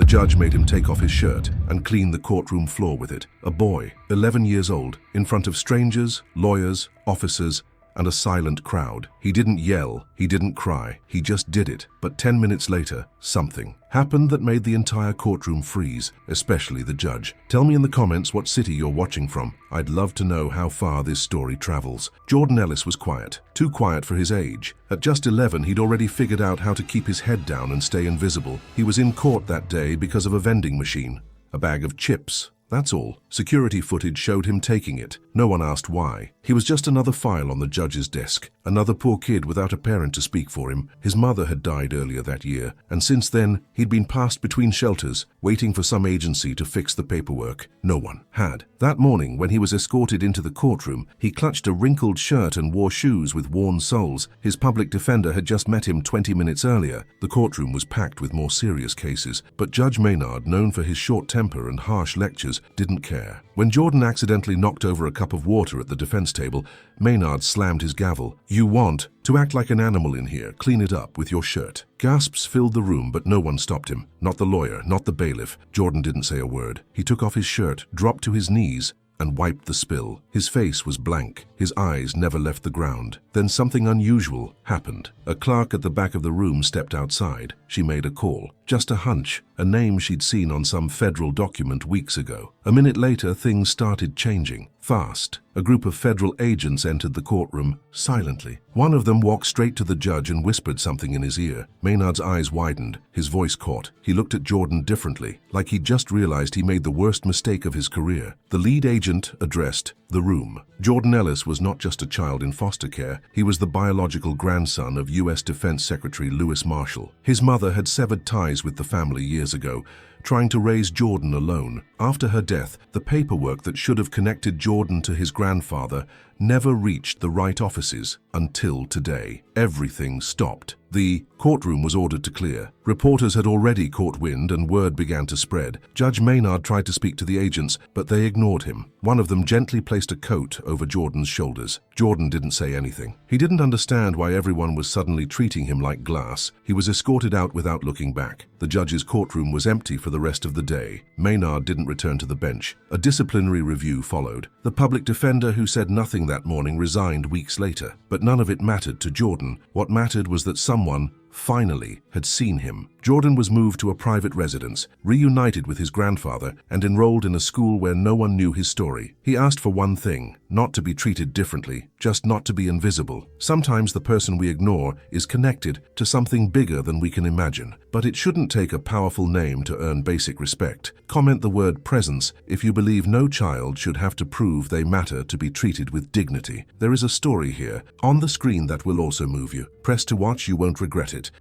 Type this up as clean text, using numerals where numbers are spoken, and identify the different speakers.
Speaker 1: judge made him take off his shirt and clean the courtroom floor with it. A boy, 11 years old, in front of strangers, lawyers, officers, and a silent crowd. He didn't yell, he didn't cry, he just did it. But 10 minutes later, something happened that made the entire courtroom freeze, especially the judge. Tell me in the comments what city you're watching from. I'd love to know how far this story travels. Jordan Ellis was quiet, too quiet for his age. At just 11, he'd already figured out how to keep his head down and stay invisible. He was in court that day because of a vending machine, a bag of chips. That's all. Security footage showed him taking it. No one asked why. He was just another file on the judge's desk. Another poor kid without a parent to speak for him. His mother had died earlier that year, and since then, he'd been passed between shelters, waiting for some agency to fix the paperwork. No one had. That morning, when he was escorted into the courtroom, he clutched a wrinkled shirt and wore shoes with worn soles. His public defender had just met him 20 minutes earlier. The courtroom was packed with more serious cases, but Judge Maynard, known for his short temper and harsh lectures, didn't care. When Jordan accidentally knocked over a cup of water at the defense table, Maynard slammed his gavel. "You want to act like an animal in here. Clean it up with your shirt." Gasps filled the room, but no one stopped him. Not the lawyer, not the bailiff. Jordan didn't say a word. He took off his shirt, dropped to his knees, and wiped the spill. His face was blank. His eyes never left the ground. Then something unusual happened. A clerk at the back of the room stepped outside. She made a call. Just a hunch, a name she'd seen on some federal document weeks ago. A minute later, things started changing. Fast. A group of federal agents entered the courtroom, silently. One of them walked straight to the judge and whispered something in his ear. Maynard's eyes widened. His voice caught. He looked at Jordan differently, like he'd just realized he made the worst mistake of his career. The lead agent addressed the room. Jordan Ellis was not just a child in foster care. He was the biological grandson of U.S. Defense Secretary Lewis Marshall. His mother had severed ties with the family years ago, trying to raise Jordan alone. After her death, the paperwork that should have connected Jordan to his grandfather never reached the right offices until today. Everything stopped. The courtroom was ordered to clear. Reporters had already caught wind and word began to spread. Judge Maynard tried to speak to the agents, but they ignored him. One of them gently placed a coat over Jordan's shoulders. Jordan didn't say anything. He didn't understand why everyone was suddenly treating him like glass. He was escorted out without looking back. The judge's courtroom was empty for the rest of the day. Maynard didn't return to the bench. A disciplinary review followed. The public defender who said nothing that morning resigned weeks later. But none of it mattered to Jordan. What mattered was that someone finally had seen him. Jordan was moved to a private residence, reunited with his grandfather, and enrolled in a school where no one knew his story. He asked for one thing, not to be treated differently, just not to be invisible. Sometimes the person we ignore is connected to something bigger than we can imagine. But it shouldn't take a powerful name to earn basic respect. Comment the word presence if you believe no child should have to prove they matter to be treated with dignity. There is a story here on the screen that will also move you. Press to watch, you won't regret it.